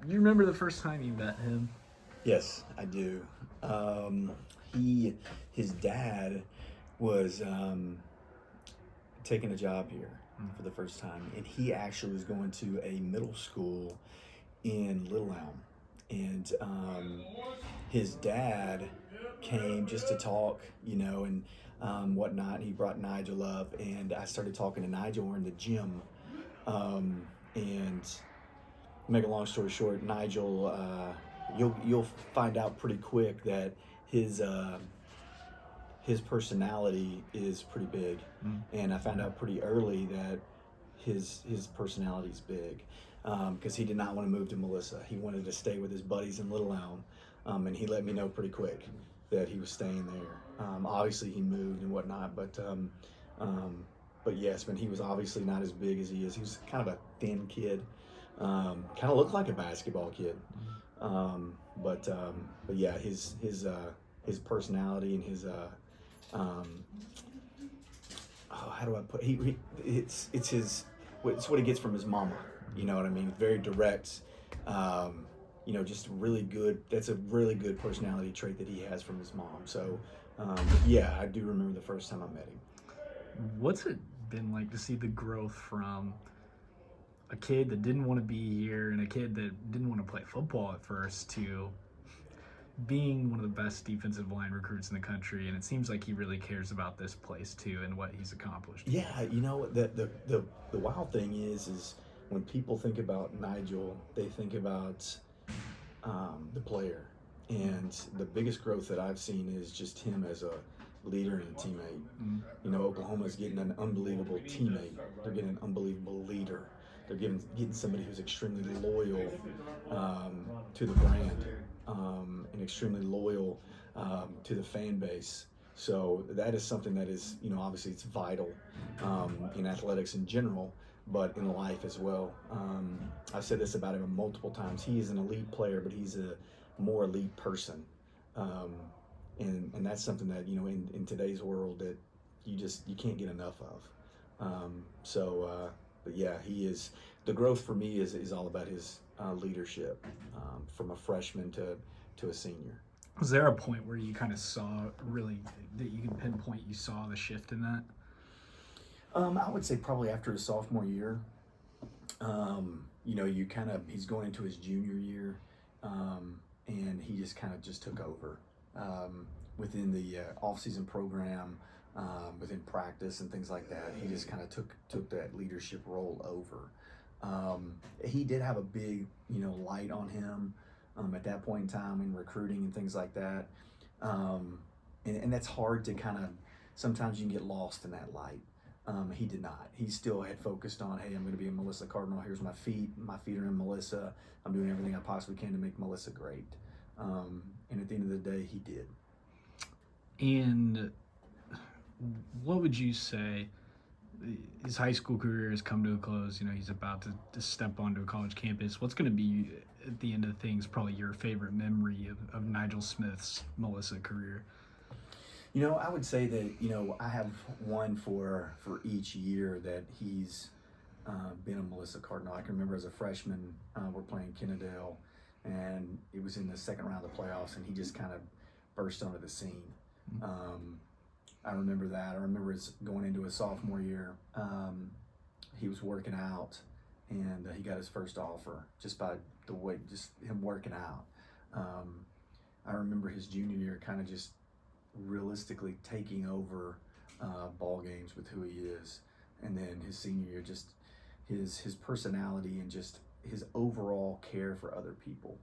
You remember the first time you met him? Yes, I do. Um, his dad was taking a job here for the first time, and he actually was going to a middle school in Little Elm, and his dad came just to talk, and whatnot. And he brought Nigel up, and I started talking to Nigel. We're in the gym, and make a long story short, Nigel, you'll find out pretty quick that his his personality is pretty big, Mm. and I found out pretty early that his personality is big because he did not want to move to Melissa. He wanted to stay with his buddies in Little Elm, and he let me know pretty quick that he was staying there. Obviously, he moved and whatnot, um, but yes, man, he was obviously not as big as he is. He was kind of a thin kid, kind of looked like a basketball kid. But yeah, his personality and his um, oh, how do I put it's his it's what he gets from his mama. You know what I mean? Very direct. Um, just really good. That's a really good personality trait that he has from his mom. So yeah, I do remember the first time I met him. What's it been like to see the growth from a kid that didn't want to be here and a kid that didn't want to play football at first to being one of the best defensive line recruits in the country? And it seems like he really cares about this place too and what he's accomplished. Yeah, the wild thing is when people think about Nigel, they think about the player, and the biggest growth that I've seen is just him as a leader and a teammate. Mm. Oklahoma's getting an unbelievable teammate. They're getting an unbelievable leader. They're getting somebody who's extremely loyal to the brand and extremely loyal to the fan base. So that is something that is, obviously it's vital in athletics in general, but in life as well. I've said this about him multiple times. He is an elite player, but he's a more elite person. Um, and that's something that, in today's world that you can't get enough of. But yeah, he is, the growth for me is all about his leadership from a freshman to a senior. Was there a point where you kind of saw really that you can pinpoint you saw the shift in that? I would say probably after his sophomore year. He's going into his junior year, and he just kind of just took over within the off-season program, within practice and things like that. He just kind of took that leadership role over. He did have a big, light on him at that point in time in recruiting and things like that. And that's hard to kind of, sometimes you can get lost in that light. He did not. He still had focused on, hey, I'm going to be a Melissa Cardinal. Here's my feet. My feet are in Melissa. I'm doing everything I possibly can to make Melissa great. And at the end of the day, he did. And what would you say? His high school career has come to a close. He's about to step onto a college campus. What's going to be, at the end of things, probably your favorite memory of Nigel Smith's Melissa career? I would say that, I have one for each year that he's been a Melissa Cardinal. I can remember as a freshman, we're playing Kennedale, and it was in the second round of the playoffs, and he just kind of burst onto the scene. I remember that. I remember going into his sophomore year, he was working out, and he got his first offer just by the way, just him working out. I remember his junior year kind of just realistically taking over ball games with who he is, and then his senior year, just his personality and just his overall care for other people.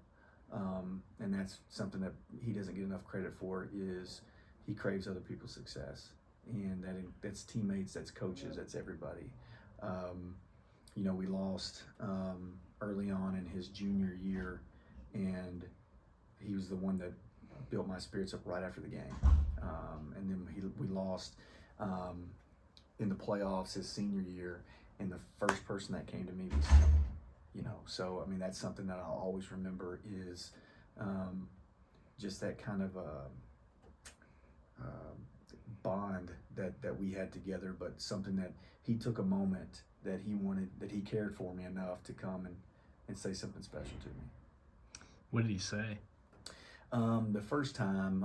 And that's something that he doesn't get enough credit for. Is he craves other people's success, and that's teammates, that's coaches, that's everybody. We lost early on in his junior year, and he was the one that built my spirits up right after the game. And then we lost in the playoffs his senior year, and the first person that came to me was him. So I mean, that's something that I'll always remember is just that kind of bond that we had together, but something that he took a moment that he cared for me enough to come and say something special to me. What did he say? The first time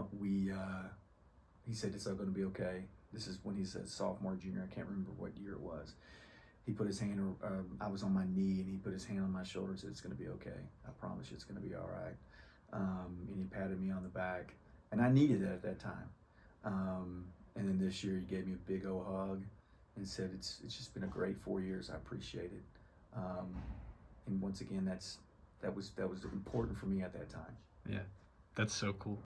he said it's all going to be okay. This is when he's a sophomore, junior. I can't remember what year it was. He put his hand, I was on my knee, and he put his hand on my shoulder and said, it's going to be okay. I promise you it's going to be all right. And he patted me on the back. And I needed it at that time. And then this year he gave me a big old hug and said, it's just been a great 4 years. I appreciate it. And once again, that was important for me at that time. Yeah, that's so cool.